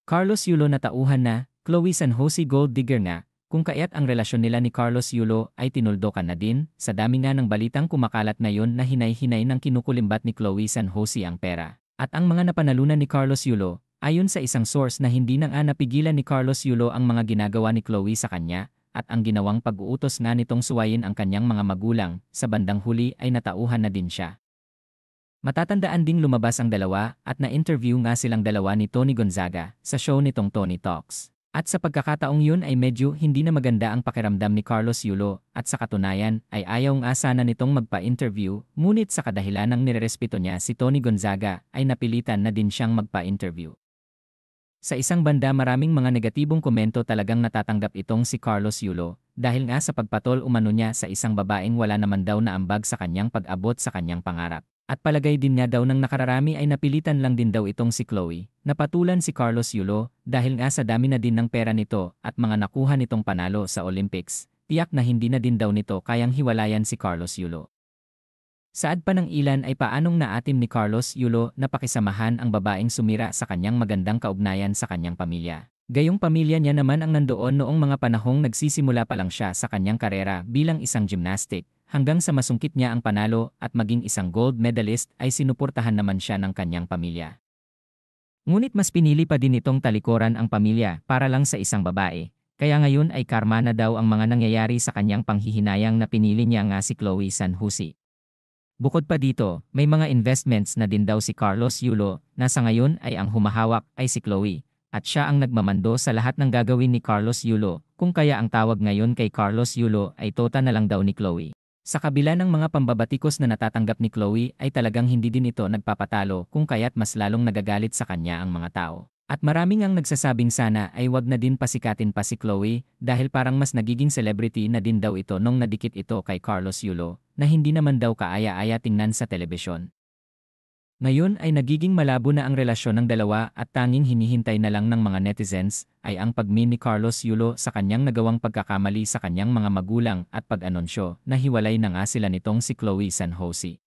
Carlos Yulo na tauhan na, Chloe San Jose gold digger nga, kung kaya't ang relasyon nila ni Carlos Yulo ay tinuldukan na din, sa dami nga ng balitang kumakalat ngayon na hinay-hinay ng kinukulimbat ni Chloe San Jose ang pera. At ang mga napanalunan ni Carlos Yulo, ayon sa isang source na hindi nang napigilan ni Carlos Yulo ang mga ginagawa ni Chloe sa kanya, at ang ginawang pag-uutos nga nitong suwayin ang kanyang mga magulang, sa bandang huli ay natauhan na din siya. Matatandaan ding lumabas ang dalawa at na-interview nga silang dalawa ni Tony Gonzaga sa show nitong Tony Talks. At sa pagkakataong yun ay medyo hindi na maganda ang pakiramdam ni Carlos Yulo at sa katunayan ay ayaw nga sana nitong magpa-interview, ngunit sa kadahilan ng nirerespeto niya si Tony Gonzaga ay napilitan na din siyang magpa-interview. Sa isang banda maraming mga negatibong komento talagang natatanggap itong si Carlos Yulo dahil nga sa pagpatol umano niya sa isang babaeng wala naman daw na ambag sa kanyang pag-abot sa kanyang pangarap. At palagay din nga daw ng nakararami ay napilitan lang din daw itong si Chloe, napatulan si Carlos Yulo dahil nga sa dami na din ng pera nito at mga nakuha nitong panalo sa Olympics, tiyak na hindi na din daw nito kayang hiwalayan si Carlos Yulo. Saad pa ng ilan ay paanong naatim ni Carlos Yulo na pakisamahan ang babaeng sumira sa kanyang magandang kaugnayan sa kanyang pamilya. Gayong pamilya niya naman ang nandoon noong mga panahong nagsisimula pa lang siya sa kanyang karera bilang isang gymnastic. Hanggang sa masungkit niya ang panalo at maging isang gold medalist ay sinuportahan naman siya ng kanyang pamilya. Ngunit mas pinili pa din itong talikuran ang pamilya para lang sa isang babae. Kaya ngayon ay karma na daw ang mga nangyayari sa kanyang panghihinayang na pinili niya nga si Chloe San Jose. Bukod pa dito, may mga investments na din daw si Carlos Yulo na sa ngayon ay ang humahawak ay si Chloe. At siya ang nagmamando sa lahat ng gagawin ni Carlos Yulo, kung kaya ang tawag ngayon kay Carlos Yulo ay tota na lang daw ni Chloe. Sa kabila ng mga pambabatikos na natatanggap ni Chloe ay talagang hindi din ito nagpapatalo kung kaya't mas lalong nagagalit sa kanya ang mga tao. At maraming ang nagsasabing sana ay wag na din pasikatin pa si Chloe dahil parang mas nagiging celebrity na din daw ito nung nadikit ito kay Carlos Yulo na hindi naman daw kaaya-aya tingnan sa telebisyon. Ngayon ay nagiging malabo na ang relasyon ng dalawa at tanging hinihintay na lang ng mga netizens ay ang pagmin ni Carlos Yulo sa kanyang nagawang pagkakamali sa kanyang mga magulang at pag-anunsyo na hiwalay na nga sila nitong si Chloe San Jose.